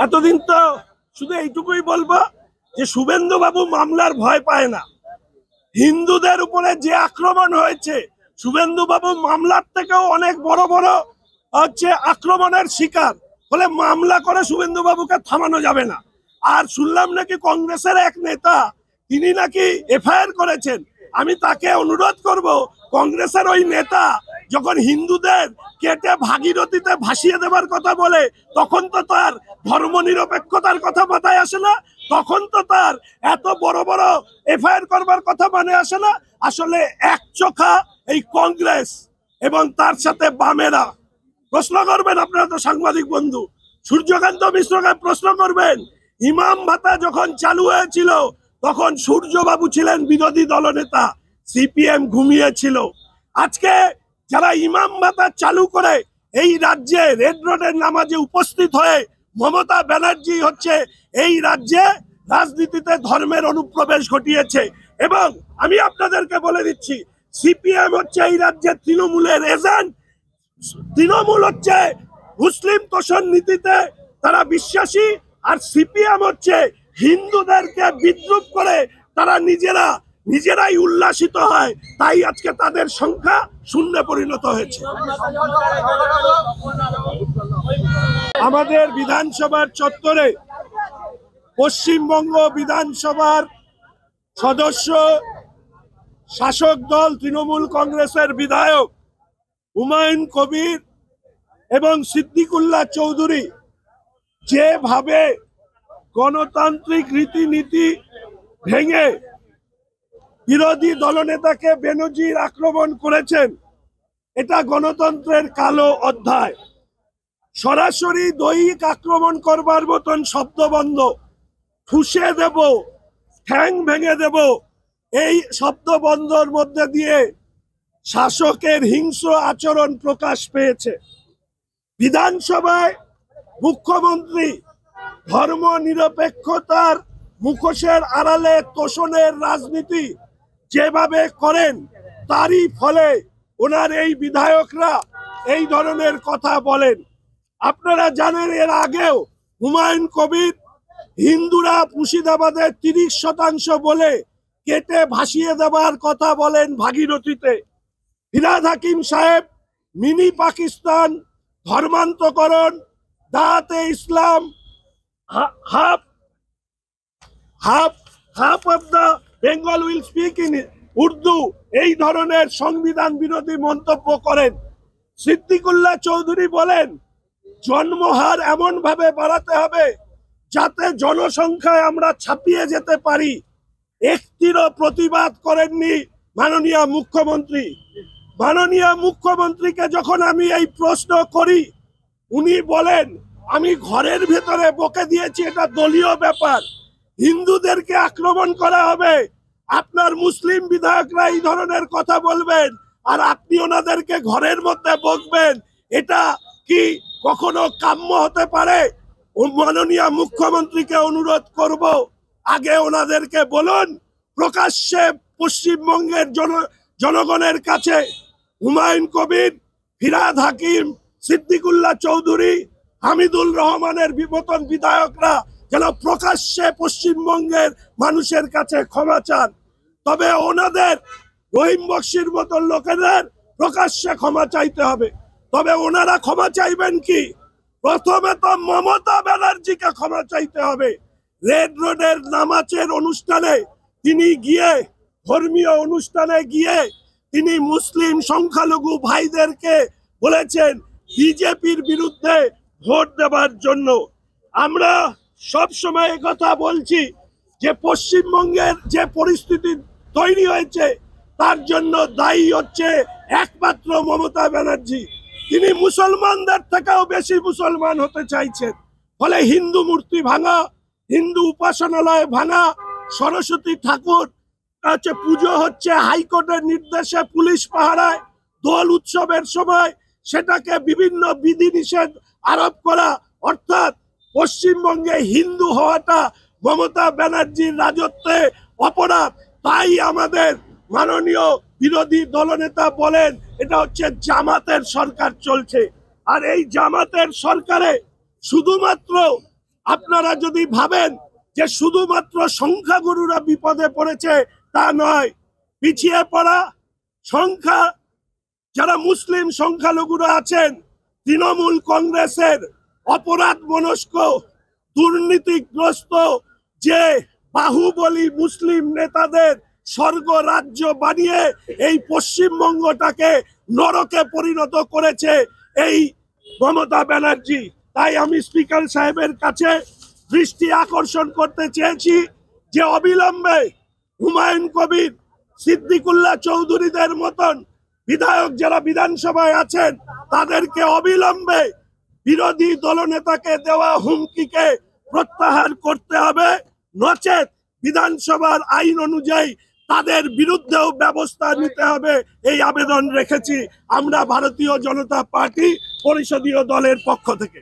এতদিন তো শুধু এইটুকুই বলবো যে শুভেন্দু বাবু মামলার ভয় পায় না। হিন্দুদের উপরে যে আক্রমণ হয়েছে, শুভেন্দু বাবু মামলার থেকেও অনেক বড় বড় আক্রমণের শিকার। ফলে মামলা করে শুভেন্দু বাবুকে থামানো যাবে না। আর শুনলাম নাকি কংগ্রেসের এক নেতা তিনি নাকি এফআইআর করেছেন। আমি তাকে অনুরোধ করব, কংগ্রেসের ওই নেতা যখন হিন্দুদের কেটে ভাগীরথীতে ভাসিয়ে দেবার কথা বলে, তখন তো তার ধর্মনিরপেক্ষতার কথা মাথায় আসে না, তখন তো তার এত বড় বড় এফআইআর করবার কথা মানে আসে না। আসলে এক চোখা এই কংগ্রেস এবং তার সাথে বামেরা। প্রশ্ন করবেন, আপনারা তো সাংবাদিক বন্ধু, সূর্যকান্ত মিশ্রকে প্রশ্ন করবেন, ইমাম ভাতা যখন চালু হয়েছিল তখন সূর্যবাবু ছিলেন বিরোধী দলনেতা, সিপিএম ঘুমিয়েছিল। আজকে যারা ইমাম ভাতা চালু করে এই রাজ্যে রেড রোডের নামাজে উপস্থিত হয়ে মমতা ব্যানার্জি হচ্ছে এই রাজ্যে রাজনীতিতে ধর্মের অনুপ্রবেশ ঘটিয়েছে। এবং আমি আপনাদেরকে বলে দিচ্ছি, সিপিএম হচ্ছে এই রাজ্যে তৃণমূলের এজেন্ট। তৃণমূল হচ্ছে মুসলিম তোষণ নীতিতে তারা বিশ্বাসী, আর সিপিএম হচ্ছে হিন্দুদেরকে বিদ্রুপ করে তারা নিজেরাই উল্লাসিত হয়। তাই আজকে তাদের সংখ্যা শূন্যে পরিণত হয়েছে। আমাদের বিধানসভার চত্বরে পশ্চিমবঙ্গ বিধানসভার সদস্য, শাসক দল তৃণমূল কংগ্রেসের বিধায়ক হুমায়ুন কবির এবং সিদ্দিকুল্লাহ চৌধুরী যেভাবে গণতান্ত্রিক রীতিনীতি ভেঙে বিরোধী দলনেতাকে বেনজির আক্রমণ করেছেন, এটা গণতন্ত্রের কালো অধ্যায়। সরাসরি দৈহিক আক্রমণ করবার মতন শব্দবন্ধ, ঠুসে দেব, ঠ্যাং ভেঙে দেব, এই শব্দবন্ধর মধ্যে দিয়ে শাসকের হিংস্র আচরণ প্রকাশ পেয়েছে। বিধানসভায় মুখ্যমন্ত্রী ধর্ম নিরপেক্ষতার মুখোশের আড়ালে তোষণের রাজনীতি যেভাবে করেন, তারই ফলে ওনার এই বিধায়করা এই ধরনের কথা বলেন। আপনারা জানেন, এর আগেও হুমায়ুন কবির হিন্দুরা মুর্শিদাবাদের 30% বলে কেটে ভাসিয়ে দেবার কথা বলেন ভাগীরথীতে। ফিরহাদ হাকিম সাহেব মিনি পাকিস্তান, ধর্মান্তকরণ, দাওয়াতে ইসলাম, half of the Bengal will speak in Urdu, এই ধরনের সংবিধান বিরোধী মন্তব্য করেন। সিদ্দিকুল্লাহ চৌধুরী বলেন জন্মহার এমন ভাবে বাড়াতে হবে যাতে জনসংখ্যায় আমরা ছাপিয়ে যেতে পারি। একটিরও প্রতিবাদ করেননি মাননীয় মুখ্যমন্ত্রী। মাননীয় মুখ্যমন্ত্রীকে যখন আমি এই প্রশ্ন করি, উনি বলেন আমি ঘরের ভেতরে বকে দিয়েছি, এটা দলীয় ব্যাপার, হিন্দুদেরকে আক্রমণ করা হবে। আপনার মুসলিম বিধায়করা এই ধরনের কথা বলবেন আর আপনি ওনাদেরকে ঘরের মধ্যে বকবেন, এটা কি কখনো কাম্য হতে পারে? মাননীয় মুখ্যমন্ত্রীকে অনুরোধ করব, আগে ওনাদেরকে বলুন প্রকাশ্যে পশ্চিমবঙ্গের জনগণের কাছে হুমায়ুন কবির, ফিরহাদ হাকিম, সিদ্দিকুল্লাহ চৌধুরী, হামিদুল রহমানের মতন বিধায়করা যেন প্রকাশ্যে পশ্চিমবঙ্গের মানুষের কাছে ক্ষমা চান। তবে ওনাদের রহিম বক্সির মতন লোকেদের প্রকাশ্যে ক্ষমা চাইতে হবে। তবে ওনারা ক্ষমা চাইবেন কি? প্রথমে তো মমতা ব্যানার্জিকে ক্ষমা চাইতে হবে। রেড রোডের নামাজের অনুষ্ঠানে তিনি গিয়ে, ধর্মীয় অনুষ্ঠানে গিয়ে তিনি মুসলিম সংখ্যালঘু ভাইদেরকে বলেছেন বিজেপির বিরুদ্ধে ভোট দেবার জন্য। আমরা সব সময় কথা বলছি যে পশ্চিমবঙ্গের যে পরিস্থিতি তৈরি হয়েছে তার জন্য দায়ী হচ্ছে একমাত্র মমতা ব্যানার্জি। তিনি মুসলমানদের থেকেও বেশি মুসলমান হতে চাইছেন। ফলে হিন্দু মূর্তি ভাঙা, হিন্দু উপাসনালয় ভাঙা, সরস্বতী ঠাকুর পুজো হচ্ছে হাইকোর্টের নির্দেশে পুলিশ পাহারায়, দোল উৎসবের সময় সেটাকে বিভিন্ন বিধিনিষেধ আরোপ করা, অর্থাৎ পশ্চিমবঙ্গে হিন্দু হওয়াটা মমতা ব্যানার্জির রাজত্বে অপরাধ। তাই আমাদের মাননীয় বিরোধী দলনেতা বলেন এটা হচ্ছে জামাতের সরকার চলছে। আর এই জামাতের সরকারে শুধুমাত্র আপনারা যদি ভাবেন যে শুধুমাত্র সংখ্যাগুরুরা বিপদে পড়েছে, তা নয়। পিছিয়ে পড়া সংখ্যা যারা মুসলিম সংখ্যালঘুরা আছেন, তৃণমূল কংগ্রেসের অপরাধ মনস্ক দুর্নীতিগ্রস্ত যে বাহুবলী মুসলিম নেতাদের স্বর্গ রাজ্য বানিয়ে এই পশ্চিমবঙ্গটাকে নরকে পরিণত করেছে এই মমতা ব্যানার্জি। তাই আমি স্পিকার সাহেবের কাছে দৃষ্টি আকর্ষণ করতে চেয়েছি যে অবিলম্বে হুমায়ুন কবির, সিদ্দিকুল্লাহ চৌধুরীদের মতন বিধায়ক যারা বিধানসভায় আছেন তাদেরকে অবিলম্বে বিরোধী দলনেতাকে দেওয়া হুমকিকে প্রত্যাহার করতে হবে, নচেত বিধানসভার আইন অনুযায়ী তাদের বিরুদ্ধেও ব্যবস্থা নিতে হবে। এই আবেদন রেখেছি আমরা ভারতীয় জনতা পার্টি পরিষদীয় দলের পক্ষ থেকে।